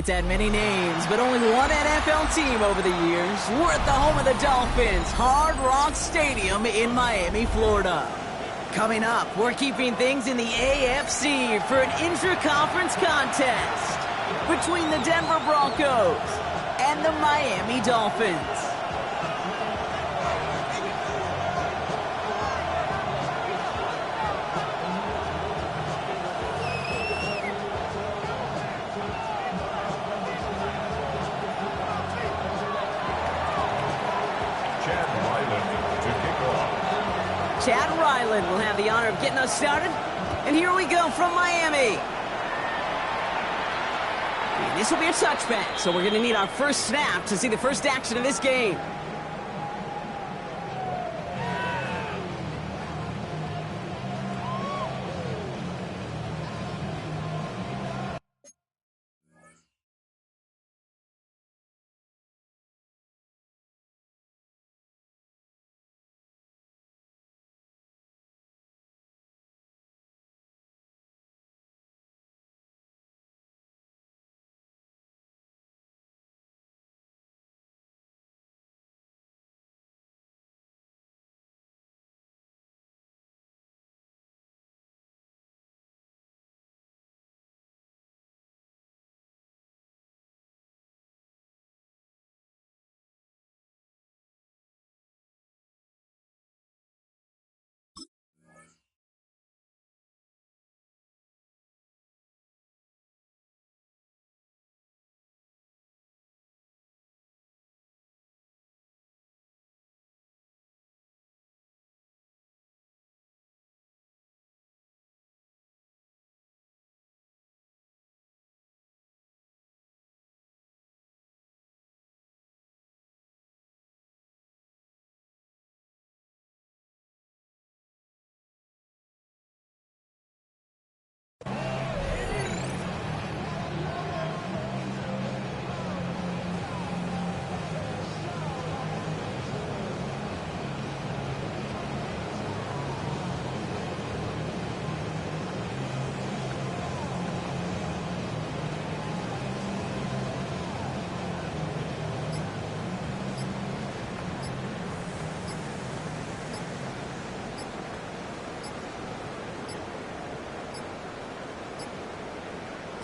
It's had many names, but only one NFL team over the years. We're at the home of the Dolphins, Hard Rock Stadium in Miami, Florida. Coming up, we're keeping things in the AFC for an intra-conference contest between the Denver Broncos and the Miami Dolphins. Chad Ryland will have the honor of getting us started. And here we go from Miami. And this will be a touchback, so we're going to need our first snap to see the first action of this game.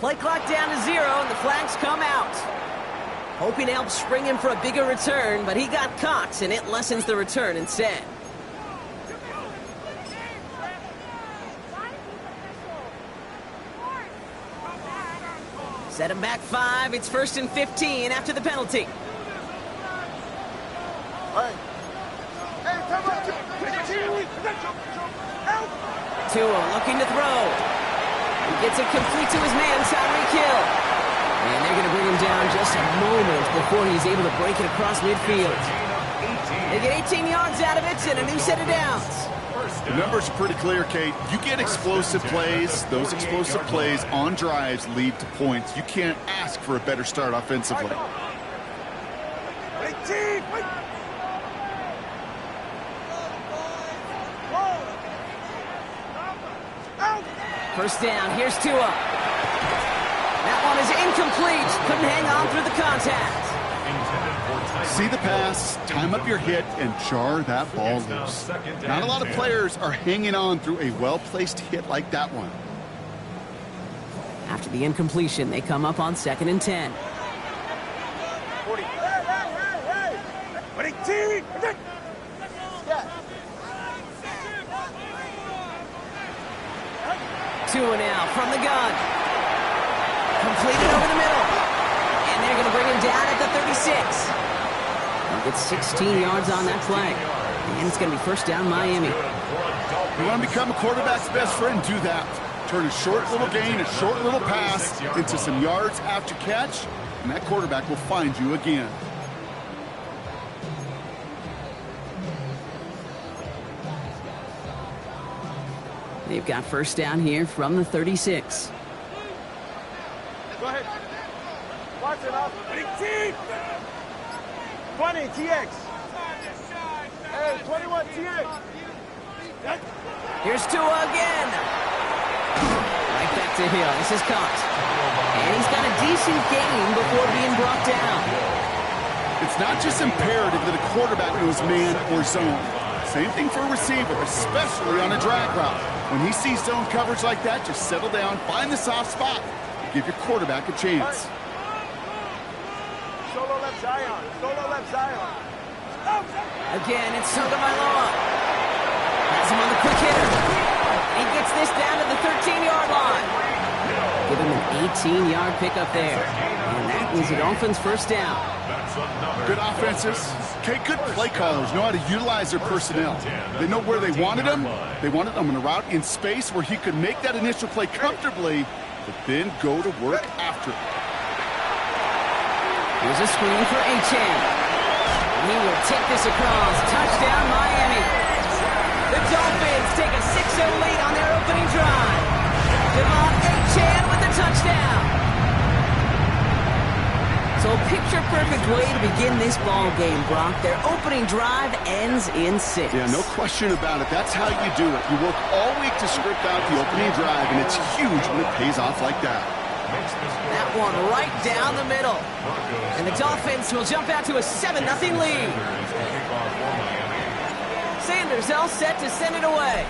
Play clock down to 0, and the flags come out. Hoping to help spring him for a bigger return, but he got caught, and it lessens the return instead. Set him back 5. It's 1st and 15 after the penalty. Tua looking to throw. He gets it complete to his man, Tyreek Hill. And they're going to bring him down just a moment before he's able to break it across midfield. They get 18 yards out of it and a new set of downs. The numbers are pretty clear, Kate. You get explosive plays. Those explosive plays on drives lead to points. You can't ask for a better start offensively. First down, here's Tua. That one is incomplete. Couldn't hang on through the contact. See the pass, time up your hit, and jar that ball loose. Not a lot of players are hanging on through a well-placed hit like that one. After the incompletion, they come up on 2nd and 10. Tua now from the gun. Completed over the middle. And they're going to bring him down at the 36. He gets 16 yards on that play. And it's going to be first down Miami. You want to become a quarterback's best friend, do that. Turn a short little gain, a short little pass into some yards after catch, and that quarterback will find you again. They've got first down here from the 36. Go ahead. Watch it up. 20, TX. Hey, 21, TX. Here's Tua again. Right right back to Hill. This is caught. And he's got a decent gain before being brought down. It's not just imperative that a quarterback knows man or zone. Same thing for a receiver, especially on a drag route. When he sees zone coverage like that, just settle down, find the soft spot, and give your quarterback a chance. Solo left Zion. Solo left Zion. Again, it's Tagovailoa. Has him on the quick hitter. He gets this down to the 13-yard line. Give him an 18-yard pickup there. And that was the Dolphins' first down. Good offenses. Okay, good play callers know how to utilize their personnel. They know where they wanted them. They wanted them on a route in space where he could make that initial play comfortably, but then go to work after it. Here's a screen for Achane. He will take this across. Touchdown, Miami. The Dolphins take a 6-0 lead on their opening drive. Devon Achane with the touchdown. So a picture-perfect way to begin this ball game, Brock. Their opening drive ends in 6. Yeah, no question about it. That's how you do it. You work all week to script out the opening drive, and it's huge when it pays off like that. That one right down the middle. And the Dolphins will jump out to a 7-0 lead. Sanders all set to send it away.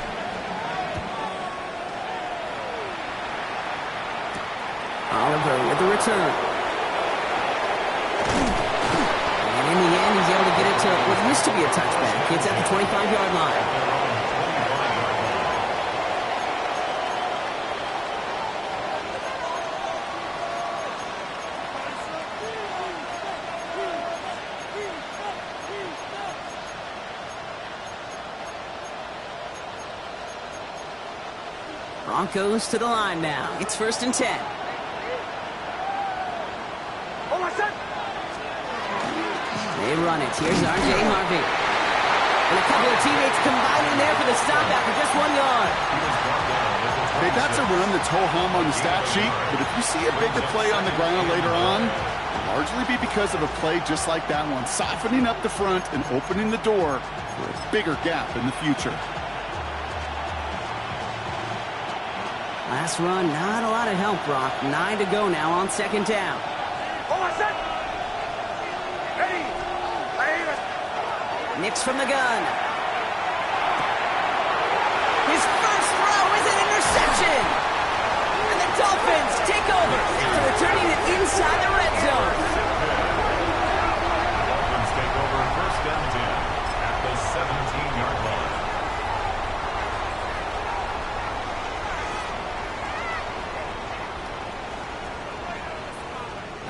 Oliver with the return. And in the end, he's able to get it to what used to be a touchback. It's at the 25-yard line. Broncos to the line now. It's 1st and 10. They run it. Here's R.J. Harvey. And a couple of teammates combining there for the stop after just 1 yard. Hey, that's a run that's ho-hum on the stat sheet, but if you see a bigger play on the ground later on, it'll largely be because of a play just like that one, softening up the front and opening the door for a bigger gap in the future. Last run, not a lot of help, Brock. 9 to go now on 2nd down. Nix from the gun. His first throw is an interception. And the Dolphins take over after returning it inside the red zone. Dolphins take over 1st and 10 at the 17-yard line.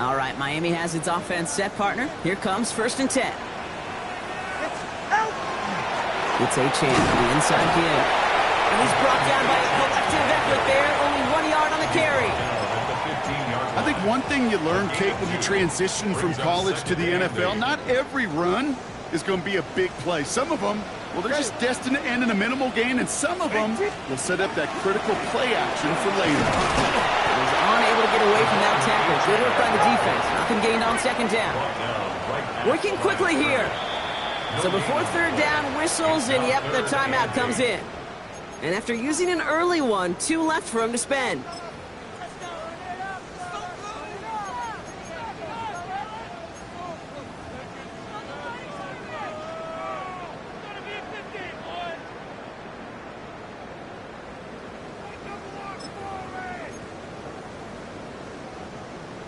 All right, Miami has its offense set, partner. Here comes 1st and 10. It's Achane from the inside here. And he's brought down by a collective effort there. Only 1 yard on the carry. I think one thing you learn, Kate, when you transition from college to the NFL, not every run is going to be a big play. Some of them, well, they're just destined to end in a minimal gain, and some of them will set up that critical play action for later. Was unable to get away from that tackle. Good work by the defense. Nothing gained on 2nd down. Working quickly here. So before 3rd down whistles, and yep, the timeout comes in. And after using an early one, 2 left for him to spend.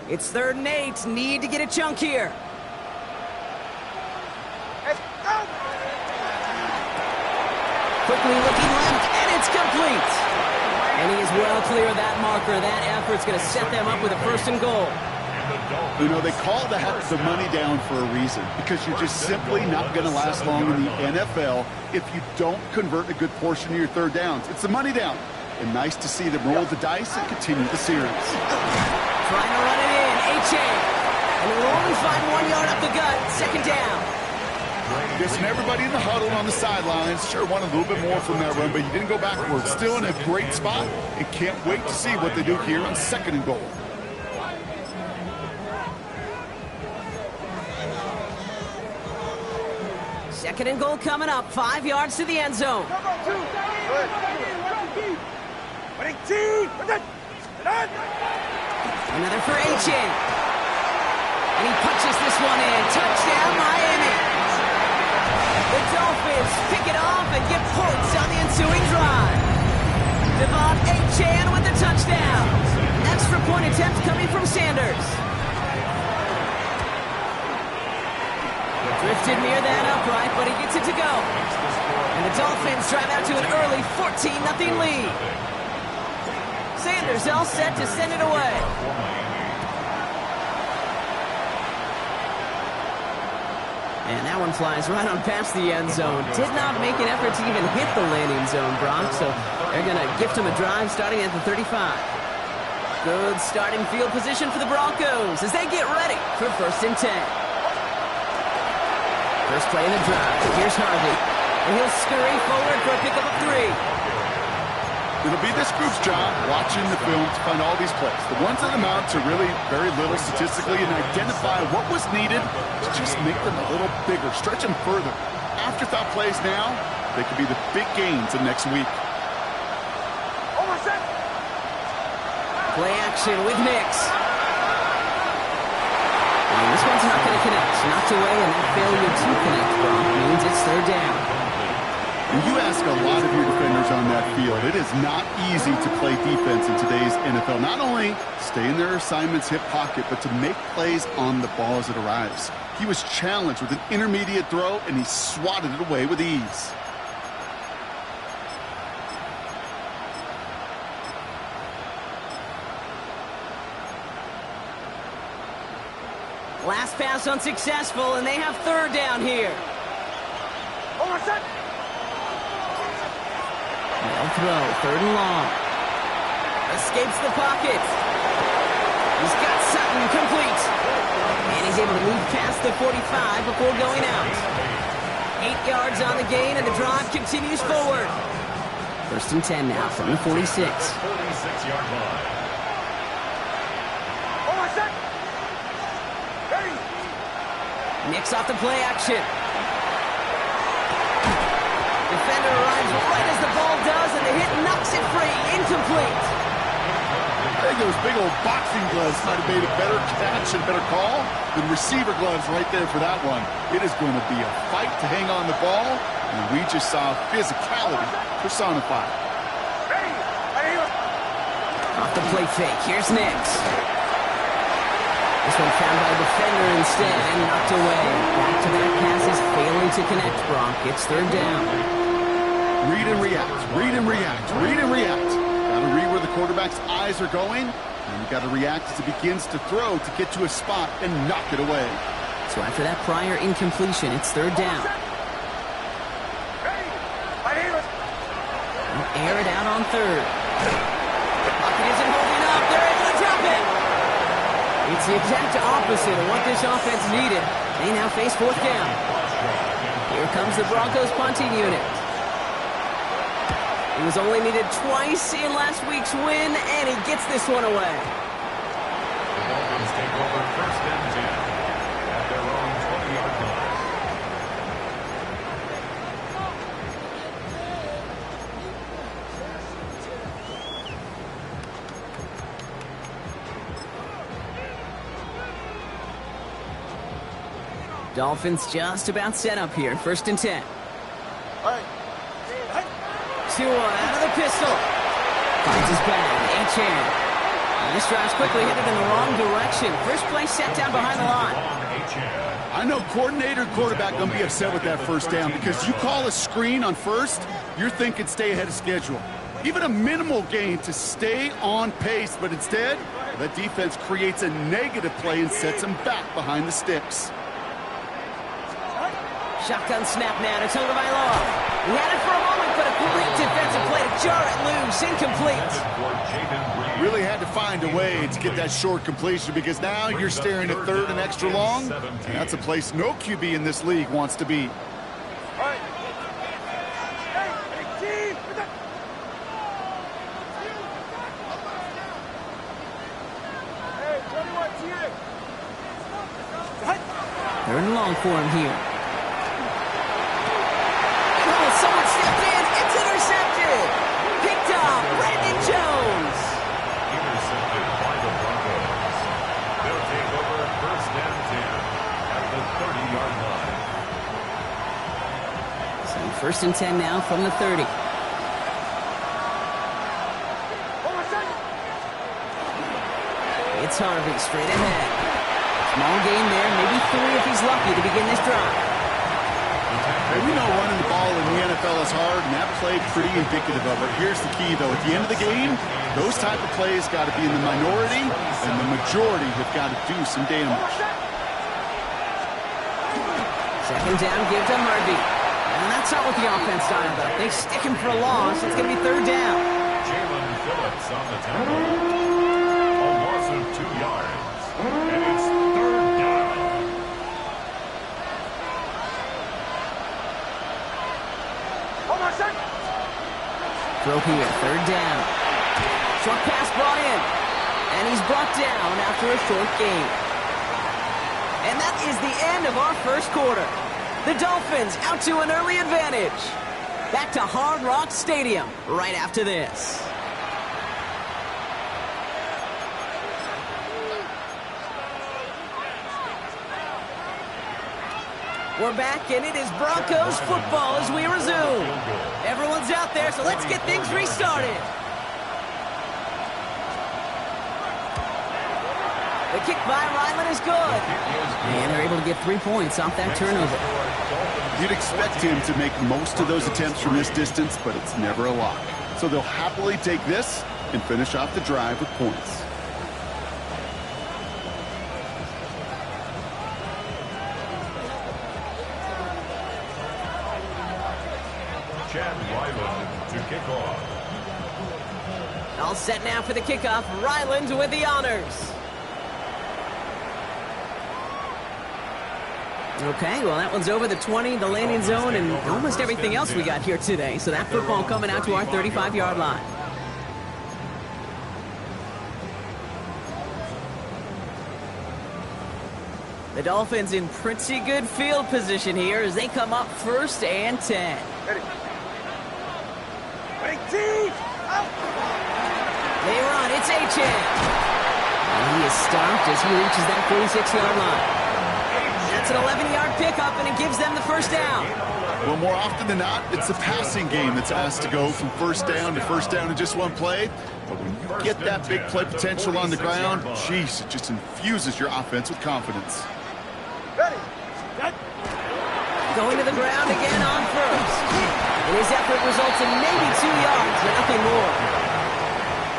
It's 3rd and 8. Need to get a chunk here. Quickly looking left, and it's complete. And he is well clear of that marker. That effort's going to set them up with a 1st and goal. You know, they call that the money down for a reason, because you're just simply not going to last long in the NFL if you don't convert a good portion of your 3rd downs. It's the money down. And nice to see them roll the dice and continue the series. Trying to run it in, Achane. And will only find 1 yard up the gut. 2nd down. Guessing everybody in the huddle on the sidelines sure wanted a little bit more from that run, but you didn't go backwards. Still in a great spot, and can't wait to see what they do here on 2nd and goal. Second and goal coming up. 5 yards to the end zone. Another for H.N. And he punches this one in. Touchdown, Miami. The Dolphins pick it off and get points on the ensuing drive. Devon H.N. with the touchdown. Extra point attempt coming from Sanders. Drifted near that upright, but he gets it to go. And the Dolphins drive out to an early 14-0 lead. Sanders all set to send it away. And that one flies right on past the end zone. Did not make an effort to even hit the landing zone, Brock, so they're going to gift him a drive starting at the 35. Good starting field position for the Broncos as they get ready for 1st and 10. First play of the drive. Here's Harvey. And he'll scurry forward for a pickup of 3. It'll be this group's job watching the film to find all these plays. The ones that amount to really very little statistically and identify what was needed to just make them a little bigger, stretch them further. Afterthought plays now, they could be the big gains of next week. Play action with Nix. And this one's not going to connect. Knocked away, and that failure to connect, Brock, means it's 3rd down. When you ask a lot of your defenders on that field, it is not easy to play defense in today's NFL. Not only stay in their assignment's hip pocket, but to make plays on the ball as it arrives. He was challenged with an intermediate throw, and he swatted it away with ease. Last pass unsuccessful, and they have 3rd down here. Well throw, 3rd and long. Escapes the pocket. He's got Sutton complete. And he's able to move past the 45 before going out. 8 yards on the gain, and the drive continues forward. 1st and 10 now from the 46. 46-yard line. Nix off the play action. Defender arrives right as the ball does, and the hit knocks it free. Incomplete. I think those big old boxing gloves might have made a better catch and better call than receiver gloves right there for that one. It is going to be a fight to hang on the ball, and we just saw physicality personified. Off the play fake. Here's Nix. This one found by the defender instead and knocked away. Back-to-back passes failing to connect, Brock. It's 3rd down. Read and react, read and react, read and react. Got to read where the quarterback's eyes are going, and you got to react as it begins to throw to get to a spot and knock it away. So after that prior incompletion, it's 3rd down. They'll air it out on 3rd. Pocket isn't holding up. They're able to drop it. It's the exact opposite of what this offense needed. They now face 4th down. Here comes the Broncos punting unit. He was only needed twice in last week's win, and he gets this one away. The Dolphins take over 1st and 10 at their own 20-yard line. Dolphins just about set up here. 1st and 10. 2-1 out of the pistol. Finds his bag. H.N. This drive's quickly headed in the wrong direction. First play set down behind the line. I know coordinator and quarterback going to be upset with that 1st down because you call a screen on 1st, you're thinking stay ahead of schedule. Even a minimal gain to stay on pace, but instead, the defense creates a negative play and sets them back behind the sticks. Shotgun snap now to Tagovailoa. He had it for a moment, but a great defensive play to jar it loose. Incomplete. Really had to find a way to get that short completion because now you're staring at 3rd and extra long. And that's a place no QB in this league wants to be. Third and long for him here. Oh, someone stepped in. It's intercepted. Picked up. Brandon Jones. And first and 10 now from the 30. It's Harvey straight ahead. Small gain there, maybe 3 if he's lucky to begin this drive. Hey, we know running the ball in the NFL is hard, and that play pretty indicative of it. Here's the key, though. At the end of the game, those type of plays got to be in the minority, and the majority have got to do some damage. Second down, give to Harvey. And that's not what the offense dialed up. They stick him for a loss. It's going to be third down. Jalen Phillips on the tackle. A loss of 2 yards. And it's third down. Throw here, third down. Short pass brought in. And he's brought down after a short gain. And that is the end of our first quarter. The Dolphins out to an early advantage. Back to Hard Rock Stadium right after this. We're back, and it is Broncos football as we resume. Everyone's out there, so let's get things restarted. The kick by Ryland is good. And they're able to get 3 points off that turnover. You'd expect him to make most of those attempts from this distance, but it's never a lock. So they'll happily take this and finish off the drive with points. Chad Ryland to kick off. All set now for the kickoff. Ryland with the honors. Okay, well, that one's over the 20, the landing zone, and almost everything else we got here today. So that football coming out to our 35-yard line. The Dolphins in pretty good field position here as they come up first and 10. Ready. They run, it's Achane. And he is stopped as he reaches that 46-yard line. That's an 11-yard pickup, and it gives them the first down. Well, more often than not, it's the passing game that's asked to go from first down in just one play. But when you get that big play potential on the ground, geez, it just infuses your offense with confidence. Ready. Going to the ground again on first. And his effort results in maybe 2 yards, but nothing more.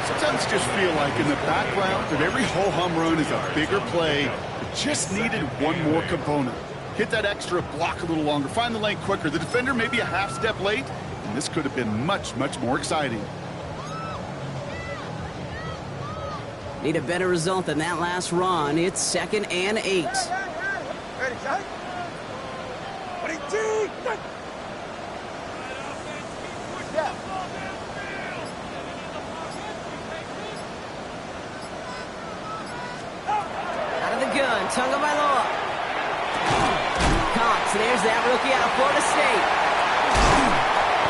Sometimes just feel like in the background that every ho-hum run is a bigger play. It just needed one more component. Hit that extra block a little longer. Find the lane quicker. The defender may be a half step late, and this could have been much, much more exciting. Need a better result than that last run. It's second and 8. Ready, shot. Yeah. Out of the gun, Tagovailoa. Cox, there's that rookie out of Florida State.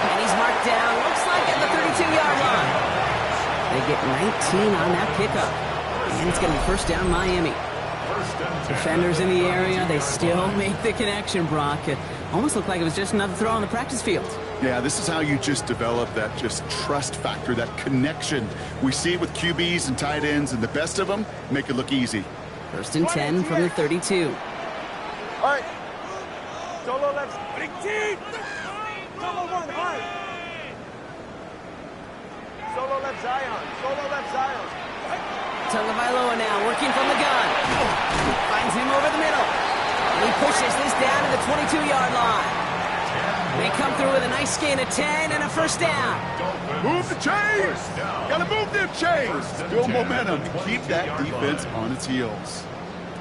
And he's marked down, looks like at the 32-yard line. They get 19 on that pickup. And it's going to be first down Miami. Defenders in the area, they still make the connection, Brock. It almost looked like it was just another throw on the practice field. Yeah, this is how you just develop that just trust factor, that connection. We see it with QBs and tight ends, and the best of them make it look easy. First and 10 from the 32. All right. Solo left. Solo one high. Solo left Zion. Solo left Zion. Tagovailoa now working from the gun. Finds him over the middle. And he pushes this down to the 22-yard line. They come through with a nice gain of 10 and a first down. Move the chains! Gotta move them chains! Build momentum to keep that defense on its heels.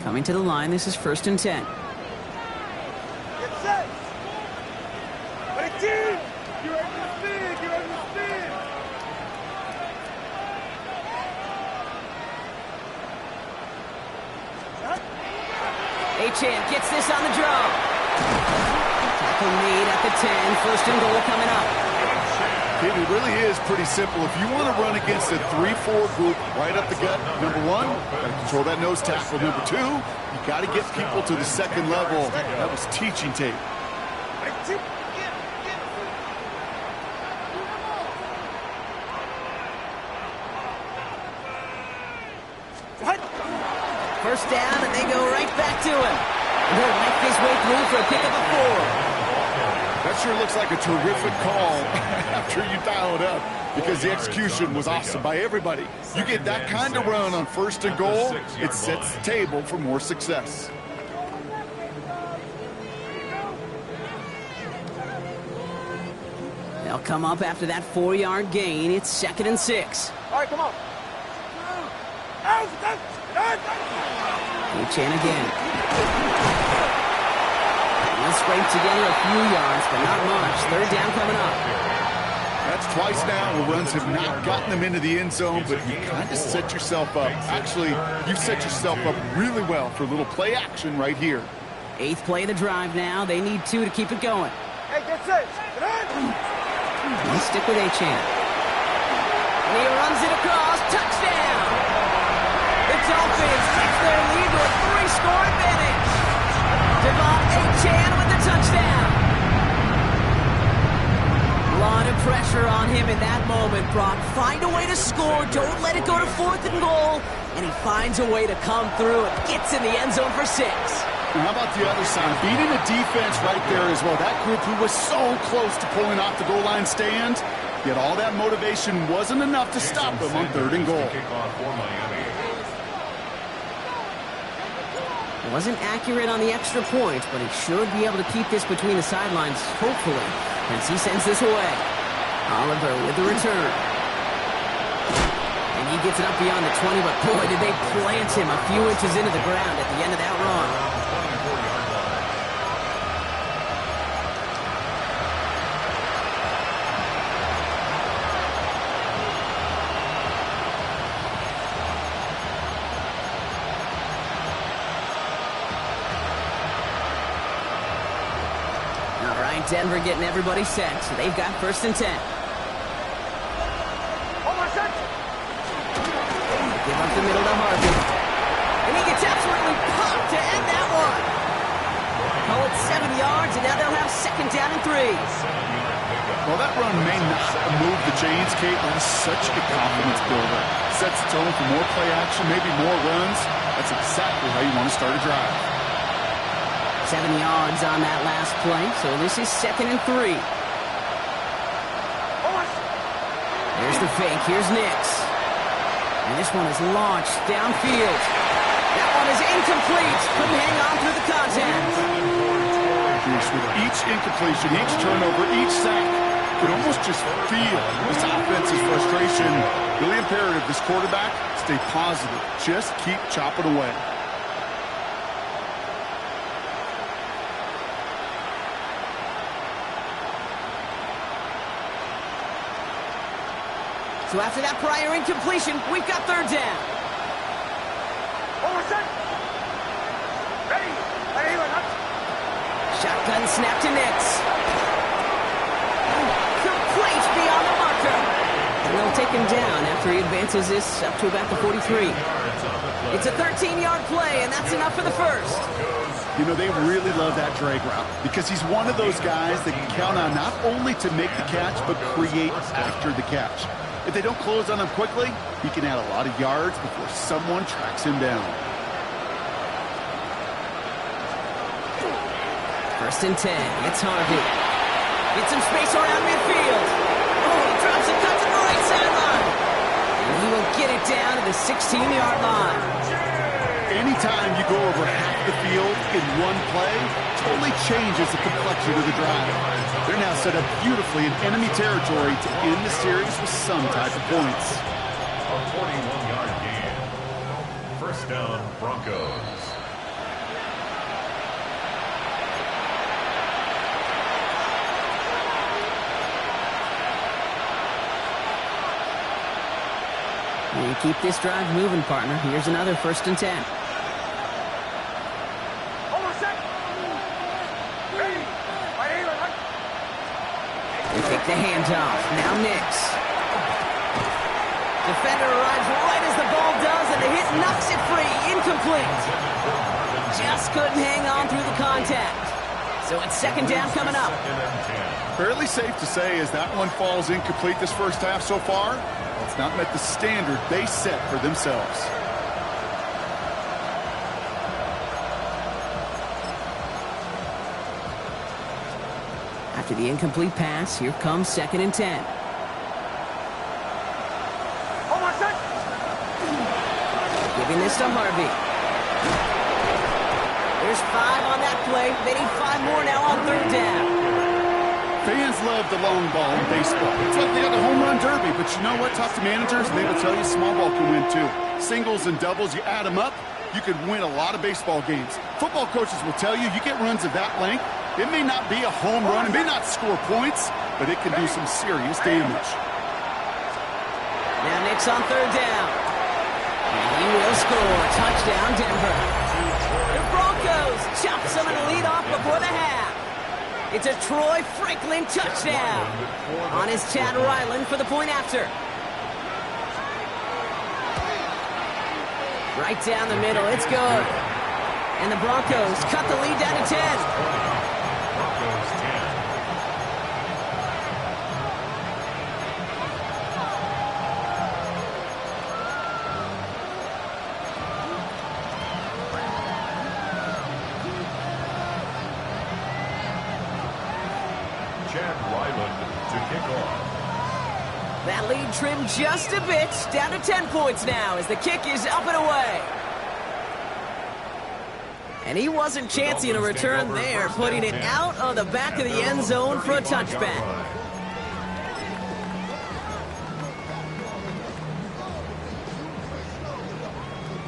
Coming to the line, this is first and 10. Get set. Ready, team. You're ready to spin. You're ready to spin. Achane gets this on the draw. Tackle made at the 10. First and goal coming up. It really is pretty simple. If you want to run against a 3-4 group right up the gut, number one, got to control that nose tackle. Number two, you got to get people to the second level. That was teaching tape. first down, and they go right back to him. And he'll make his way through for a pickup of 4. That sure looks like a terrific call after you dial it up, because the execution was awesome by everybody. You get that kind of run on 1st and goal, it sets the table for more success. They'll come up after that 4-yard gain. It's 2nd and 6. All right, come on. Chan again. They'll scrape together a few yards, but not much. 3rd down coming up. That's twice now where runs have not gotten them into the end zone, but you kind of set yourself up. Actually, you set yourself up really well for a little play action right here. 8th play of the drive now. They need 2 to keep it going. Hey, get set. They stick with Chan. And he runs it across. Touchdown! The Dolphins take their lead with a 3-score advantage. Devon Chan with the touchdown. A lot of pressure on him in that moment, Brock. Find a way to score. Don't let it go to 4th and goal. And he finds a way to come through and gets in the end zone for 6. And how about the other side? Beating the defense right there as well. That group who was so close to pulling off the goal line stand, yet all that motivation wasn't enough to stop them on 3rd and goal. Wasn't accurate on the extra point, but he should be able to keep this between the sidelines, hopefully, as he sends this away. Oliver with the return. And he gets it up beyond the 20, but boy, did they plant him a few inches into the ground at the end of that run. Denver getting everybody set, so they've got 1st and 10. Give up the middle to Harvey. And he gets absolutely popped to end that one. Call it 7 yards, and now they'll have 2nd down and 3. Well, that run may not move the chains, Kate, but it's such a confidence builder. Sets the tone for more play action, maybe more runs. That's exactly how you want to start a drive. 7 yards on that last play, so this is 2nd and 3. There's the fake. Here's Nix. And this one is launched downfield. That one is incomplete. Couldn't hang on through the contact. With each incompletion, each turnover, each sack, you could almost just feel this offense's frustration. Really imperative, this quarterback, stay positive. Just keep chopping away. So after that prior incompletion, we've got 3rd down. Ready? Shotgun snap to Nix. Complete beyond the marker. And they'll take him down after he advances this up to about the 43. It's a 13-yard play, and that's enough for the 1st. You know, they really love that drag route because he's one of those guys that can count on not only to make the catch, but create after the catch. If they don't close on him quickly, he can add a lot of yards before someone tracks him down. 1st and 10. It's Harvey. Gets some space around midfield. Oh, he drops it, cuts to the right sideline. And he will get it down to the 16-yard line. Anytime you go over half the field in one play, totally changes the complexion of the drive. They're now set up beautifully in enemy territory to end the series with some type of points. A 41-yard gain. 1st down, Broncos. You keep this drive moving, partner. Here's another 1st and 10. They take the handoff. Now Nix. Defender arrives right as the ball does, and the hit knocks it free. Incomplete. Just couldn't hang on through the contact. So it's 2nd down coming up. Fairly safe to say as that one falls incomplete this first half so far, it's not met the standard they set for themselves. After the incomplete pass, here comes 2nd and 10. Hold on, set. Giving this to Harvey. There's 5 on that play. They need 5 more now on 3rd down. Fans love the long ball in baseball. It's like they got the home run derby, but you know what? Talk to managers, and they will tell you small ball can win too. Singles and doubles, you add them up, you could win a lot of baseball games. Football coaches will tell you, you get runs of that length, it may not be a home run, it may not score points, but it can do some serious damage. Now Nick's on 3rd down. And he will score. Touchdown, Denver. The Broncos chop some of the lead off before the half. It's a Troy Franklin touchdown. On his Chad Ryland for the point after. Right down the middle. It's good. And the Broncos cut the lead down to 10. Broncos 10. Chad Ryland to kick off. That lead trimmed just a bit. Down to 10 points now as the kick is up and away. And he wasn't chancing a return there, putting it out of the back of the end zone for a touchback.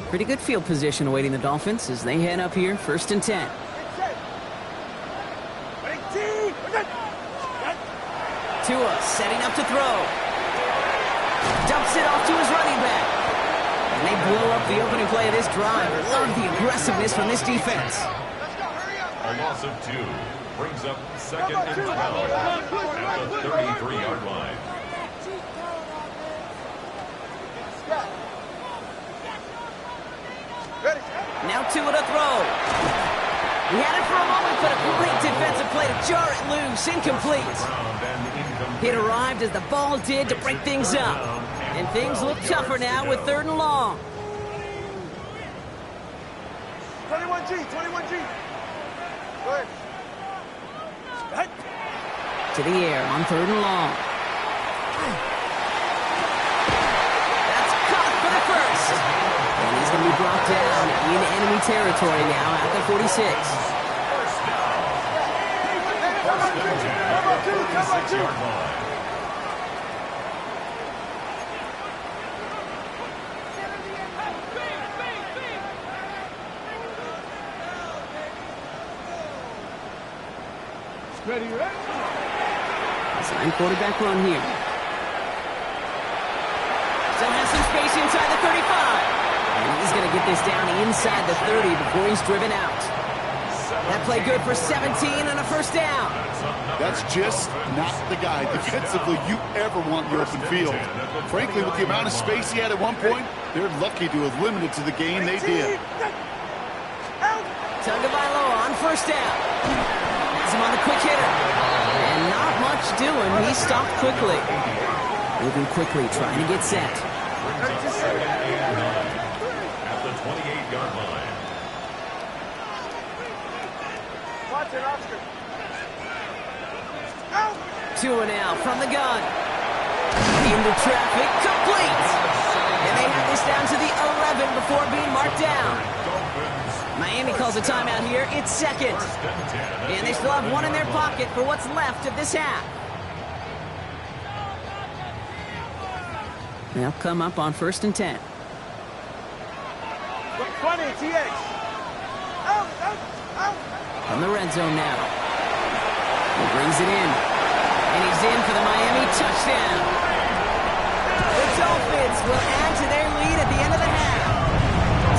Pretty good field position awaiting the Dolphins as they head up here, 1st and 10. Tua setting up to throw. Dumps it off to his running back. And they blow up the opening play of this drive. Love the aggressiveness from this defense. A loss of 2 brings up 2nd and 12 at the 33-yard line. Now Tua to throw. He had it for a moment, but a great defensive play to jar it loose. Incomplete. It arrived as the ball did to break things up. And things look tougher now with 3rd and long. 21G. Go ahead. To the air on 3rd and long. That's caught for the first. And he's going to be brought down in enemy territory now at the 46. Yard line. Ready, ready? Sign quarterback run here. Still has some space inside the 35. And he's going to get this down inside the 30 before he's driven out. That play good for 17 and a 1st down. That's just not the guy defensively you ever want in the open field. Frankly, with the amount of space he had at one point, they're lucky to have limited to the gain they did. Tagovailoa on 1st down. Has him on the quick hitter. And not much doing. He stopped quickly. Moving quickly, trying to get set. Brings up 2nd and 9 at the 28-yard line. Watch it, Oscar. Tua now from the gun. Into traffic, complete. And they have this down to the 11 before being marked down. Miami calls a timeout here. It's 2nd. And they still have 1 in their pocket for what's left of this half. They'll come up on 1st and 10. 20, TX. Out. From the red zone now. He brings it in. And he's in for the Miami touchdown. The Dolphins will add to their lead at the end of the half.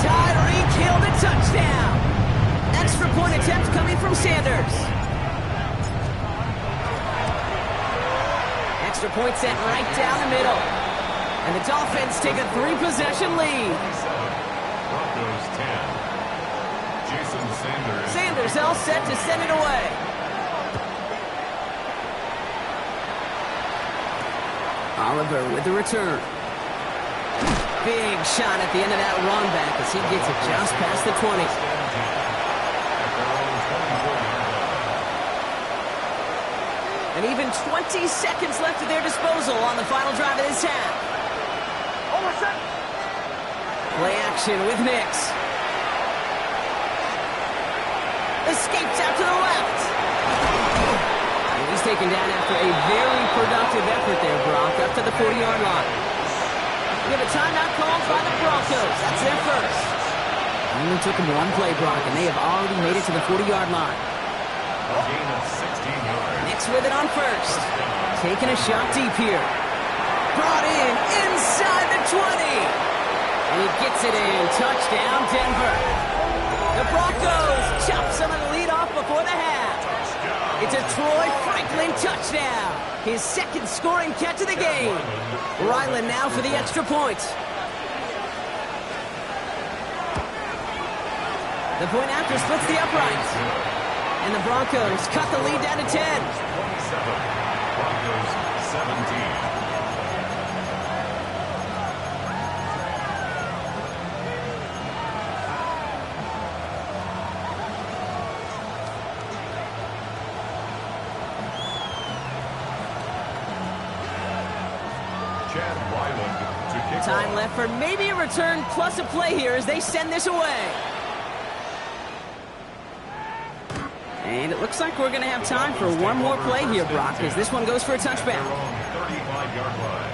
Tyreek Hill the touchdown. Extra point attempt coming from Sanders. Extra point set right down the middle. And the Dolphins take a 3-possession lead. Broncos 10. Jason Sanders. Sanders all set to send it away. Oliver with the return. Big shot at the end of that run back as he gets it just past the 20. And even 20 seconds left at their disposal on the final drive of this half. Play action with Nix. Escapes out to the left. And he's taken down after a very productive effort there, Brock, up to the 40-yard line. We have a timeout called by the Broncos. That's their first. Only took him one play, Brock, and they have already made it to the 40-yard line. A gain of 16 yards. Nix with it on first. Taking a shot deep here. Brought in inside the 20. And he gets it in. Touchdown, Denver. The Broncos chop some of the lead off before the half. It's a Troy Franklin touchdown. His second scoring catch of the game. Ryland now for the extra point. The point after splits the uprights. And the Broncos cut the lead down to 10. 27. Broncos 17. Time left for maybe a return plus a play here as they send this away. And it looks like we're going to have time for one more play here, Brock, as this one goes for a touchback. 35-yard line.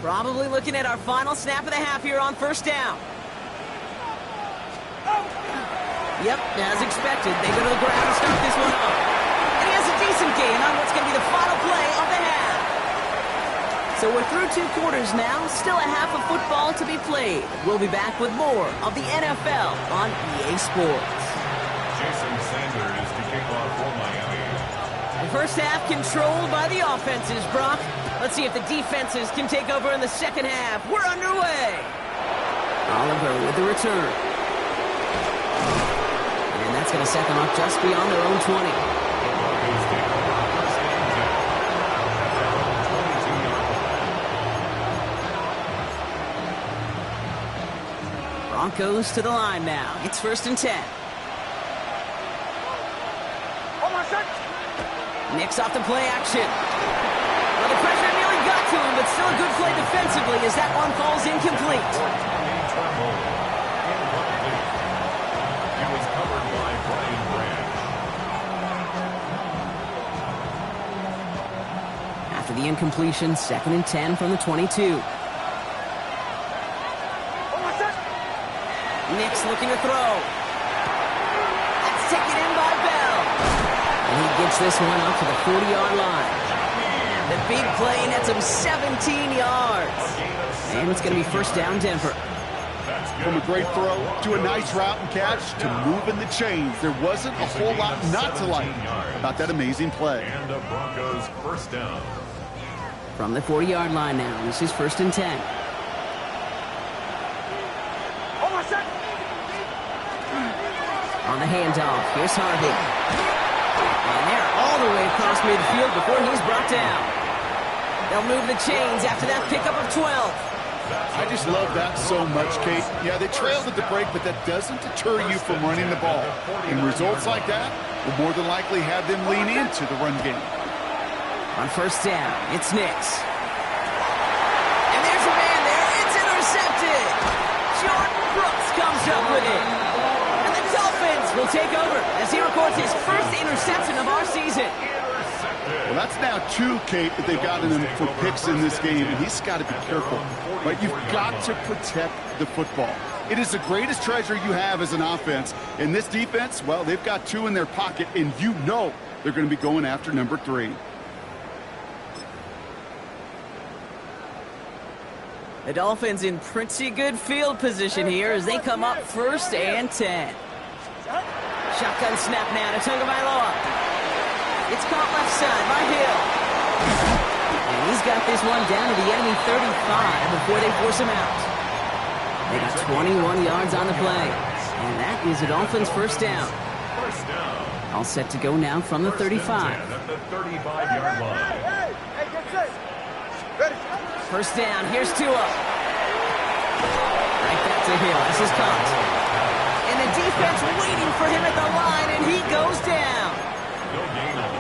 Probably looking at our final snap of the half here on first down. Yep, as expected, they go to the ground and start this one off. And he has a decent gain on what's going to be the final play of the half. So we're through 2 quarters now, still a half of football to be played. We'll be back with more of the NFL on EA Sports. Jason Sanders to kick off for Miami. The first half controlled by the offenses, Brock. Let's see if the defenses can take over in the second half. We're underway. Oliver with the return. And that's going to set them up just beyond their own 20. Broncos to the line now. It's 1st and 10. Nix off the play action. Well, the pressure nearly got to him, but still a good play defensively as that one falls incomplete. He was covered by Brian Branch. After the incompletion, 2nd and 10 from the 22. Nix looking to throw. That's taken in by Bell. And he gets this one up to the 40-yard line. The big play nets him 17 yards. And it's going to be first down, Denver. From a great throw to a nice route and catch to moving the chains. There wasn't a whole lot not to like about that amazing play. And the Broncos first down. From the 40-yard line now, this is 1st and 10. On the handoff, here's Harvey. And they're all the way across midfield before he's brought down. They'll move the chains after that pickup of 12. I just love that so much, Kate. Yeah, they trailed at the break, but that doesn't deter you from running the ball. And results like that will more than likely have them lean into the run game. On first down, it's Nix. And there's a man there. It's intercepted. Jordan Brooks comes up with it. And the Dolphins will take over as he records his first interception of our season. Well, that's now 2, Kate, that they've gotten him for picks in this game, and he's got to be careful. Right? You've got to protect the football. It is the greatest treasure you have as an offense. In this defense, well, they've got 2 in their pocket, and you know they're going to be going after number 3. The Dolphins in pretty good field position here as they come up 1st and 10. Shotgun snap now to Tagovailoa. It's caught left side by Hill. And he's got this one down to the enemy 35 before they force him out. They got 21 yards on the play. And that is a Dolphins first down. First down. All set to go now from the 35. At the 35-yard line. Hey, get set. Ready. First down, here's Tua. Right back to Hill, this is caught. And the defense waiting for him at the line, and he goes down.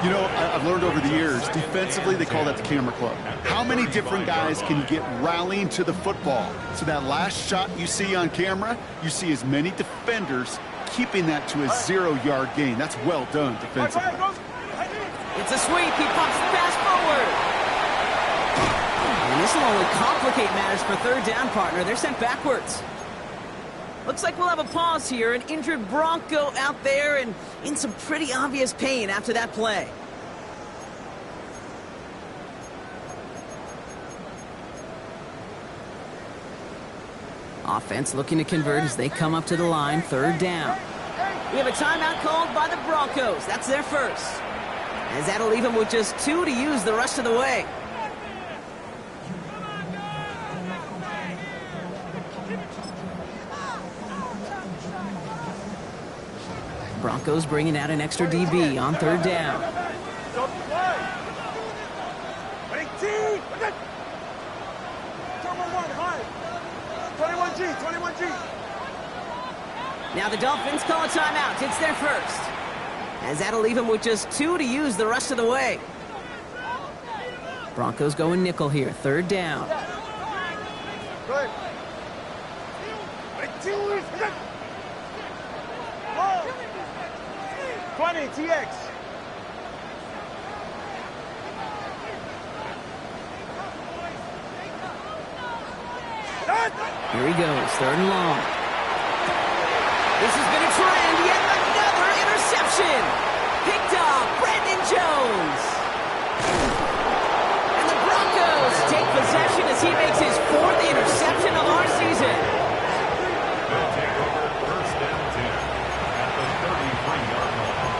You know, I've learned over the years, defensively, they call that the camera club. How many different guys can you get rallying to the football? So that last shot you see on camera, you see as many defenders keeping that to a 0-yard gain. That's well done defensively. It's a sweep, he pops the pass forward. And this will only complicate matters for third down, partner. They're sent backwards. Looks like we'll have a pause here. An injured Bronco out there and in some pretty obvious pain after that play. Offense looking to convert as they come up to the line, third down. We have a timeout called by the Broncos. That's their first. As that'll leave them with just 2 to use the rest of the way. Broncos bringing out an extra DB on third down. 21G. Now the Dolphins call a timeout. It's their first. As that'll leave them with just 2 to use the rest of the way. Broncos going nickel here, third down. Good. 20, TX. Here he goes, third and long. This has been a trend, yet another interception. Picked off Brandon Jones. And the Broncos take possession as he makes his 4th interception of our season. They'll take over first down 10 at the 33-yard line.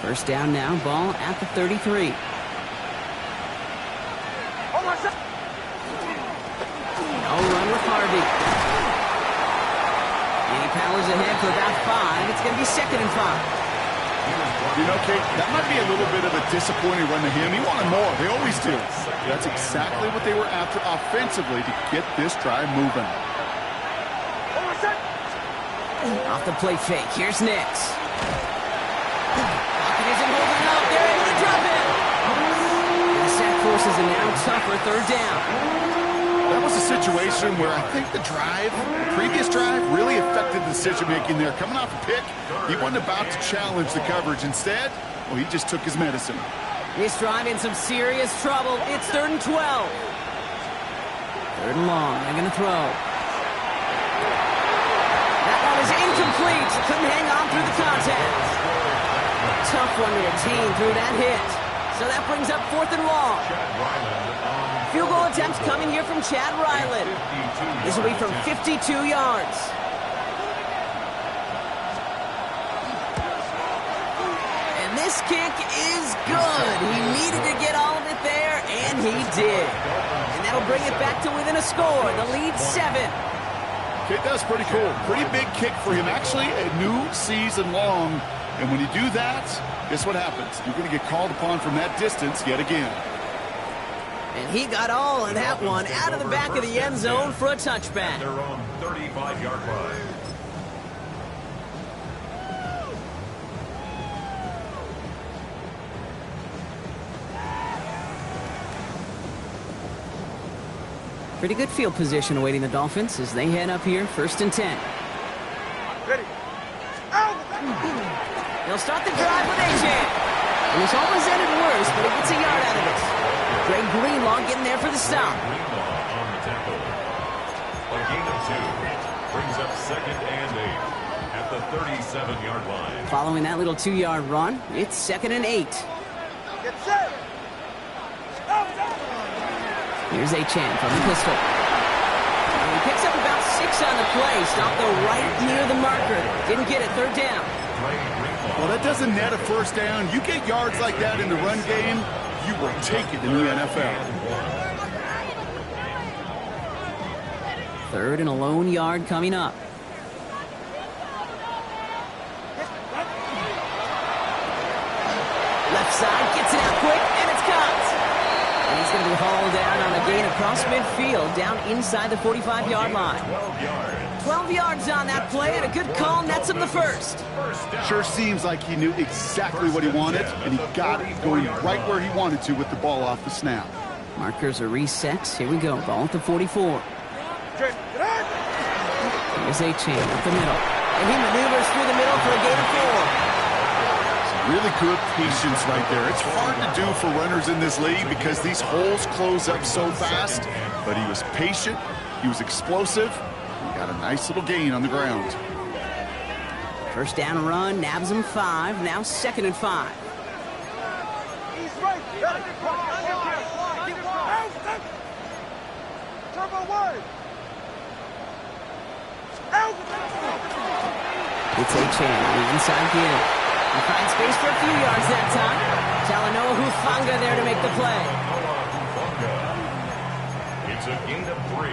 First down now, ball at the 33. No run with Harvey. And he powers ahead for about 5. It's going to be 2nd and 5. You know, Kate, that might be a little bit of a disappointing run to him. He wanted more. They always do. That's exactly what they were after offensively to get this drive moving. Off the play fake. Here's Nix. Pocket isn't holding up. They're able to drop him. The sack forces a now tougher third down. That was a situation where I think the previous drive, really affected the decision-making there. Coming off a pick, he wasn't about to challenge the coverage. Instead, well, he just took his medicine. This drive in some serious trouble. It's 3rd and 12. 3rd and long. They're going to throw. That one is incomplete. Couldn't hang on through the contact. Tough one to retain through that hit. So that brings up 4th and long. Field goal attempts coming here from Chad Ryland. This will be from 52 yards. And this kick is good. He needed to get all of it there, and he did. And that'll bring it back to within a score. The lead 7. Okay, that's pretty cool. Pretty big kick for him. Actually, a new season long. And when you do that, guess what happens? You're going to get called upon from that distance yet again. And he got all of that one out of the back of the end zone for a touchback. Their own 35-yard line. Pretty good field position awaiting the Dolphins as they head up here, 1st and 10. Ready. They'll start the drive with A-J. It was almost ended worse, but he gets a yard out of it. Greg Greenlaw getting there for the stop. Greenlaw on the tackle. A gain of 2 brings up 2nd and 8 at the 37-yard line. Following that little 2-yard run, it's 2nd and 8. Get set. Here's A-Chan from the pistol. And he picks up about 6 on the play. Stopped though right near the marker. Didn't get it, 3rd down. Well, that doesn't net a first down. You get yards like that in the run game, you will take it in the NFL. Third and a lone yard coming up. Left side, gets it out quick, and it's caught. And he's going to be hauled down on a gain across midfield, down inside the 45-yard line. 12 yards on that play, and a good call nets him the first. Sure seems like he knew exactly what he wanted, and he got it going right where he wanted to with the ball off the snap. Markers are reset. Here we go. Ball at the 44. Here's A-Chain up the middle. And he maneuvers through the middle for a gain of 4. Really good patience right there. It's hard to do for runners in this league because these holes close up so fast. But he was patient. He was explosive. He got a nice little gain on the ground. First down run, nabs him 5. Now 2nd and 5. He's right. Turbo wide. It's A-Chain on the inside gear. He finds space for a few yards that time. Talanoa Hufanga there to make the play. It's a gain of 3.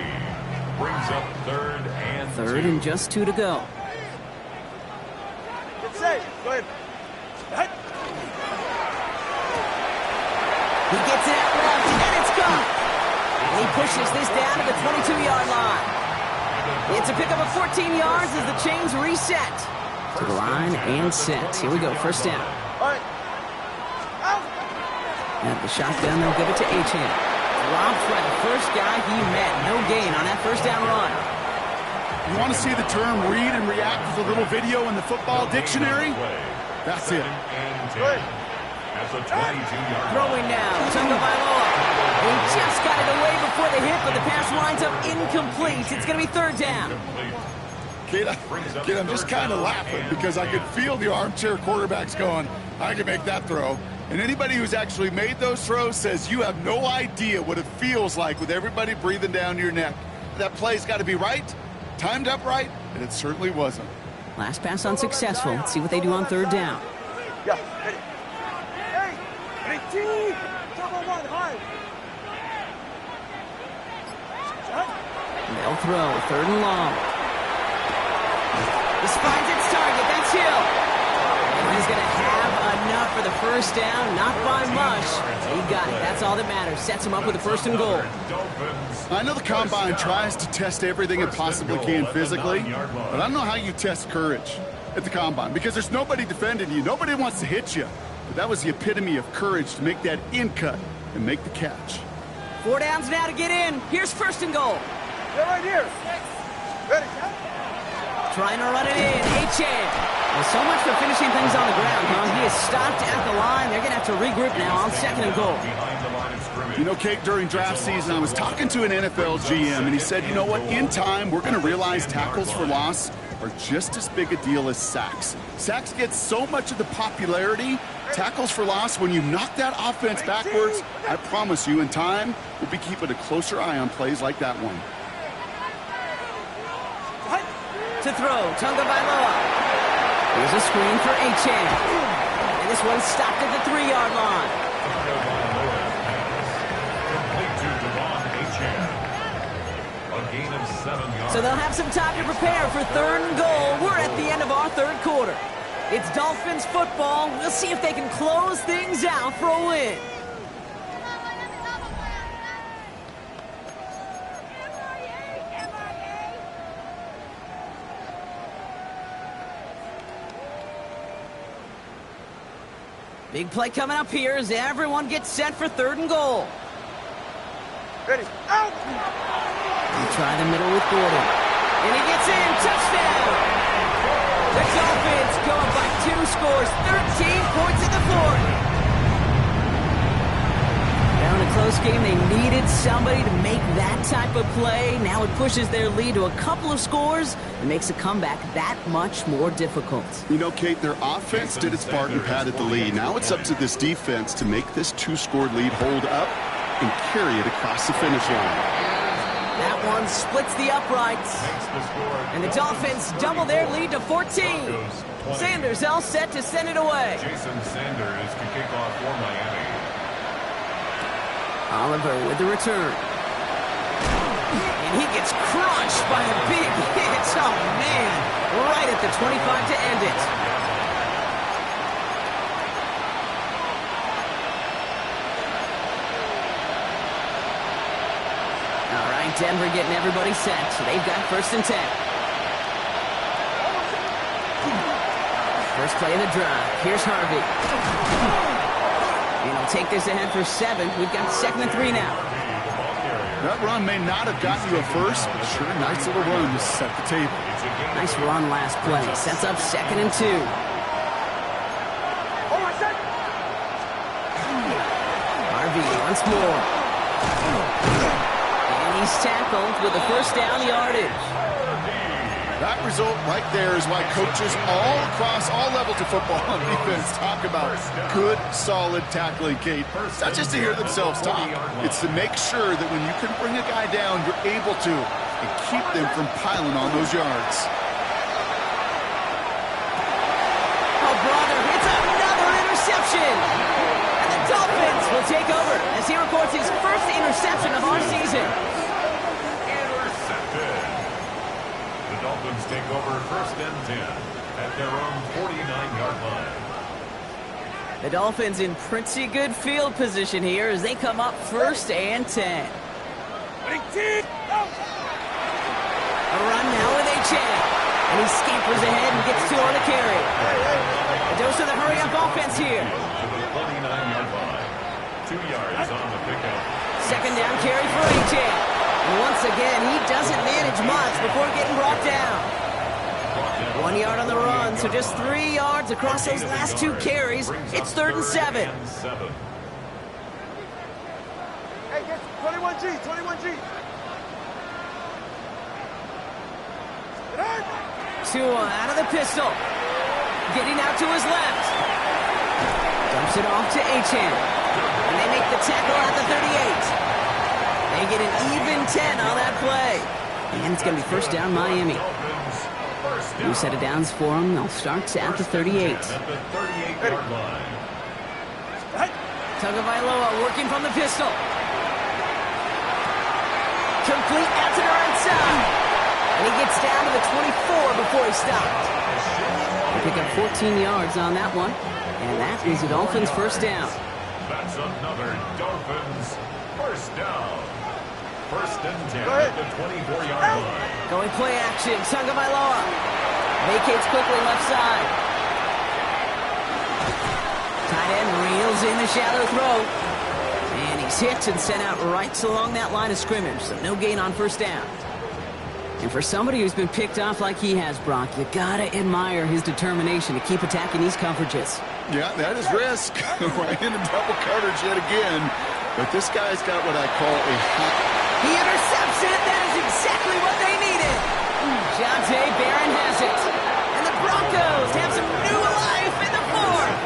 Brings up 3rd and 2. 3rd and just 2 to go. Get safe. Go ahead. He gets it out left, and it's gone. And he pushes this down to the 22-yard line. It's a pickup of 14 yards as the chains reset. To the line and set. Here we go, first down. All right. Out. And the shotgun, they'll give it to A-Chain. Dropped by the first guy he met. No gain on that first down run. You want to see the term read and react with a little video in the football dictionary? That's it. Good. That's a 22-yard Throwing now, Tunga Bailoa. He just got it away before the hit, but the pass winds up incomplete. It's going to be 3rd down. Kid, I'm just kind of laughing because I could feel the armchair quarterbacks going, I can make that throw. And anybody who's actually made those throws says you have no idea what it feels like with everybody breathing down your neck. That play's got to be right, timed up right, and it certainly wasn't. Last pass unsuccessful. Let's see what they do on 3rd down. Yeah. Ready. Hey. 18. Turbo wide. High. They'll throw, 3rd and long. This finds its target, that's Hill. And he's going to have enough for the first down, not by much. He got it, that's all that matters. Sets him up with a 1st and goal. I know the Combine tries to test everything it possibly can physically, but I don't know how you test courage at the Combine because there's nobody defending you. Nobody wants to hit you. But that was the epitome of courage to make that in cut and make the catch. 4 downs now to get in. Here's 1st and goal. They're right here. Ready. Trying to run it in. A-Chain. Well, so much for finishing things on the ground, huh? He is stopped at the line. They're going to have to regroup now on 2nd and goal. You know, Kate, during draft season, I was talking to an NFL GM, and he said, you know what, in time, we're going to realize tackles for loss are just as big a deal as sacks. Sacks get so much of the popularity. Tackles for loss, when you knock that offense backwards, I promise you, in time, we'll be keeping a closer eye on plays like that one. To throw, Tunga Bailoa. Here's a screen for A-Chain. And this one's stopped at the 3-yard line. A gain of 7 yards. So they'll have some time to prepare for 3rd and goal. We're at the end of our 3rd quarter. It's Dolphins football. We'll see if they can close things out for a win. Big play coming up here as everyone gets set for 3rd and goal. Ready. Out. They try the middle with Gordon. And he gets in. Touchdown. The Dolphins go up by 2 scores. 13 points in the 4th. Now in a close game, they needed somebody to make that type of play. Now it pushes their lead to a couple of scores and makes a comeback that much more difficult. You know, Kate, their offense did its part and padded the lead. Now it's up to this defense to make this 2-score lead hold up and carry it across the finish line. That one splits the uprights. And the Dolphins double their lead to 14. Sanders all set to send it away. Jason Sanders to kick off for Miami. Oliver with the return. And he gets crushed by a big hit. Oh, man. Right at the 25 to end it. All right, Denver getting everybody set. So they've got 1st and 10. First play of the drive. Here's Harvey. And he'll take this ahead for 7. We've got 2nd and 3 now. That run may not have gotten you a first, but sure, nice little run to set the table. Nice run last play. Sets up 2nd and 2. Harvey once more. And he's tackled with a 1st down yardage. That result right there is why coaches all across all levels of football and defense talk about good, solid tackling, Kate. It's not just to hear themselves talk. It's to make sure that when you can bring a guy down, you're able to and keep them from piling on those yards. Oh, brother, it's another interception. And the Dolphins will take over as he records his 1st interception of our season. Dolphins take over 1st and 10 at their own 49-yard line. The Dolphins in pretty good field position here as they come up 1st and 10. A run now with Achane. And he scampers ahead and gets 2 on the carry. A dose of the hurry-up offense here. To the 29-yard line. 2 yards on the pickup. 2nd down carry for Achane. And once again, he doesn't manage much before getting brought down. 1 yard on the run, so just 3 yards across those last 2 carries. It's 3rd and 7. Hey, get 21G, 21G. Tua out of the pistol. Getting out to his left. Dumps it off to Achane. And they make the tackle at the 38. They get an even 10 on that play. And it's going to be 1st down Miami. New set of downs for them. They'll start at the 38. Tagovailoa working from the pistol. Complete out to the right side. And he gets down to the 24 before he stopped. They pick up 14 yards on that one. And that is the Dolphins' 1st down. That's another Dolphins 1st down. 1st and 10 at the 24-yard line. Going play action. Tagovailoa vacates quickly left side. Tight end reels in the shallow throw. And he's hit and sent out right along that line of scrimmage. So no gain on 1st down. And for somebody who's been picked off like he has, Brock, you gotta admire his determination to keep attacking these coverages. Yeah, that is risk. Right into double coverage yet again. But this guy's got what I call a hot... He intercepts it. That is exactly what they needed. Jonte Barron has it. And the Broncos have some new life in the 4th.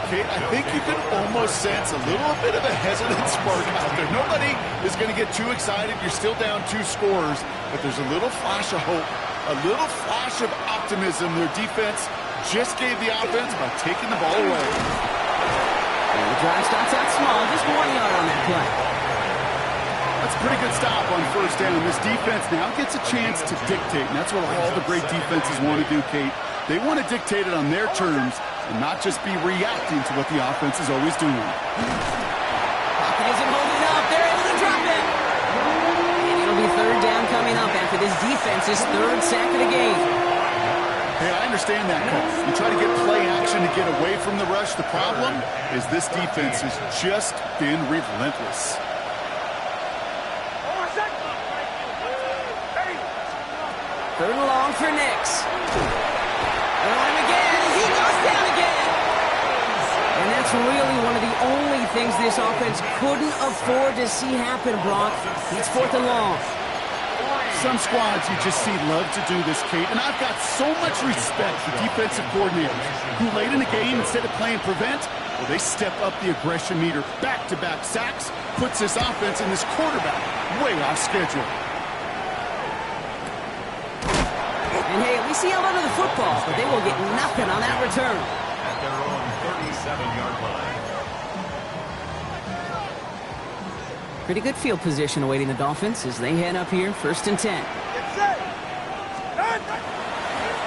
Kate, I think you can almost sense a little bit of a hesitant spark out there. Nobody is going to get too excited. You're still down 2 scores, but there's a little flash of hope, a little flash of optimism. Their defense just gave the offense by taking the ball away. And the drive starts out small, just 1 yard on that play. That's a pretty good stop on 1st down. This defense now gets a chance to dictate, and that's what all the great defenses want to do, Kate. They want to dictate it on their terms and not just be reacting to what the offense is always doing. Pocket isn't holding up. They're able to drop it. And it'll be 3rd down coming up after this defense's 3rd sack of the game. Hey, I understand that call. You try to get play action to get away from the rush. The problem is this defense has just been relentless. 3rd and long for Nix. And on him again. He goes down again. And that's really one of the only things this offense couldn't afford to see happen, Brock. It's 4th and long. Some squads you just see love to do this, Kate. And I've got so much respect for defensive coordinators who late in the game, instead of playing prevent, well, they step up the aggression meter. Back-to-back sacks puts this offense and this quarterback way off schedule. And hey, at least he held onto the football, but they will get nothing on that return. At their own 37-yard line. Pretty good field position awaiting the Dolphins as they head up here, 1st and 10. Get set.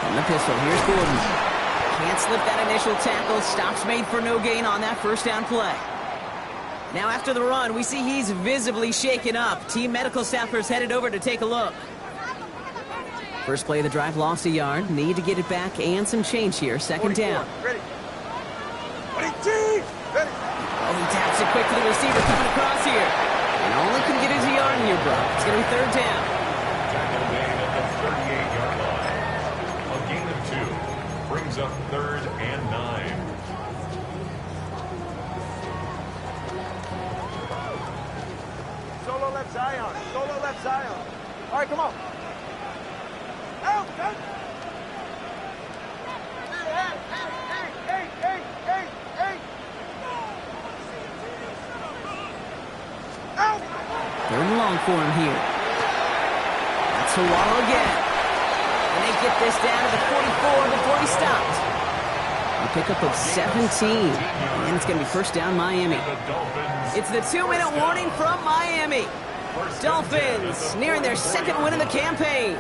From the pistol, here's Gordon. Can't slip that initial tackle. Stops made for no gain on that 1st down play. Now after the run, we see he's visibly shaken up. Team medical staffers headed over to take a look. First play of the drive, lost a yard. Need to get it back and some change here. 2nd down. Ready. Ready, team. Ready. Oh, he taps it quick to the receiver coming across here. And only can get his yard here, bro. It's going to be 3rd down. Tackle made at the 38-yard line. A gain of 2 brings up 3rd and 9. Solo left Zion. Solo left Zion. All right, come on. Out. Out. Hey. Out. 3rd and long for him here. That's a Waddle again. And they get this down to the 44 before he stopped. A pickup of 17. And it's going to be 1st down Miami. It's the 2-minute warning from Miami. Dolphins nearing their 2nd win of the campaign.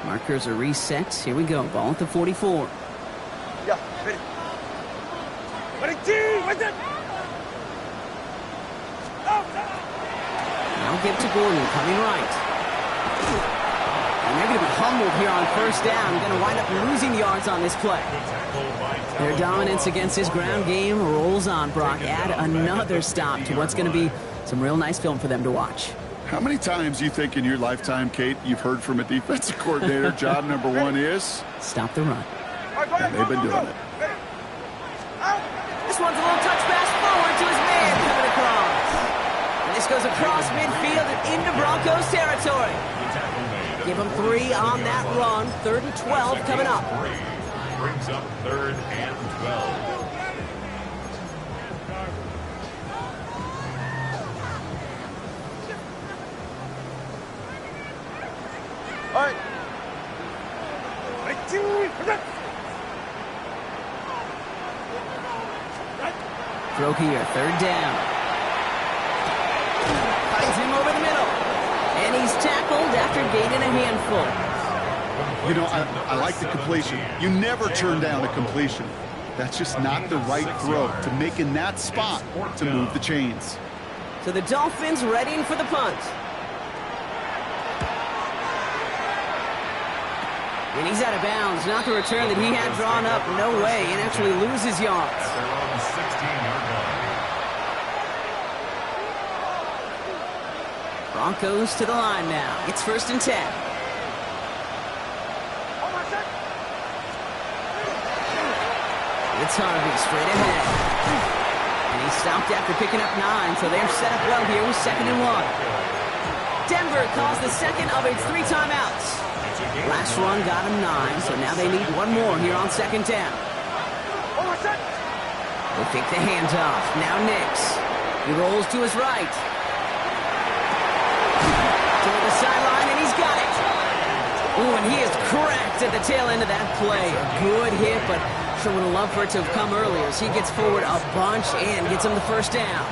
Markers are reset. Here we go. Ball at the 44. Yeah, ready. Ready, team. What's it? Now give to Gordon, coming right. And they're going to be humbled here on 1st down. Going to wind up losing yards on this play. Their dominance against his ground game rolls on, Brock. Add another stop to what's going to be some real nice film for them to watch. How many times do you think in your lifetime, Kate, you've heard from a defensive coordinator, job number 1 is? Stop the run. And they've been doing it. This one's a little touch pass forward to his man coming across. And this goes across midfield and into Broncos territory. Give them 3 on that run. 3rd and 12 coming up. Brings up 3rd and 12. All right. Ready, team. Throw here, 3rd down. Finds him over the middle. And he's tackled after gaining a handful. You know, I like the completion. You never turn down a completion. That's just not the right throw to make in that spot to move the chains. So the Dolphins readying for the punt. And he's out of bounds. Not the return that he had drawn up. No way. And actually loses yards. At their own 16-yard line. Broncos to the line now. It's 1st and 10. It's Harvey straight ahead. And he stopped after picking up 9, so they're set up well here with 2nd and 1. Denver calls the 2nd of its 3 timeouts. Last run got him 9, so now they need 1 more here on 2nd down. They take the hands off. Now Nix. He rolls to his right. Toward the sideline, and he's got it. Ooh, and he is cracked at the tail end of that play. A good hit, but sure would have loved for it to have come earlier as he gets forward a bunch and gets him the 1st down.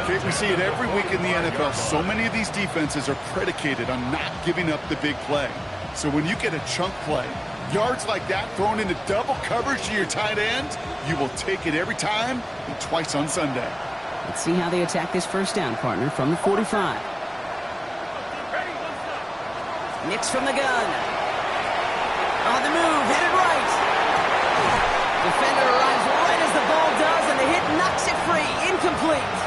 Kate, we see it every week in the NFL. So many of these defenses are predicated on not giving up the big play. So when you get a chunk play, yards like that thrown into double coverage to your tight end, you will take it every time and twice on Sunday. Let's see how they attack this 1st down, partner, from the 45. Nix from the gun. On the move, headed right. Defender arrives right as the ball does, and the hit knocks it free. Incomplete.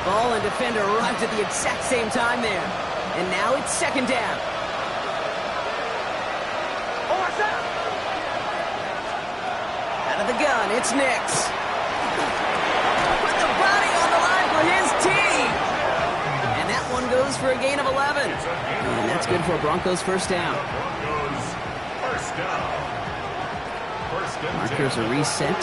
Ball and defender arrived at the exact same time there. And now it's 2nd down. Out of the gun, it's Nix. Put the body on the line for his team. And that one goes for a gain of 11. And that's good for Broncos 1st down. Broncos 1st down. 1st and 10. Markers are reset.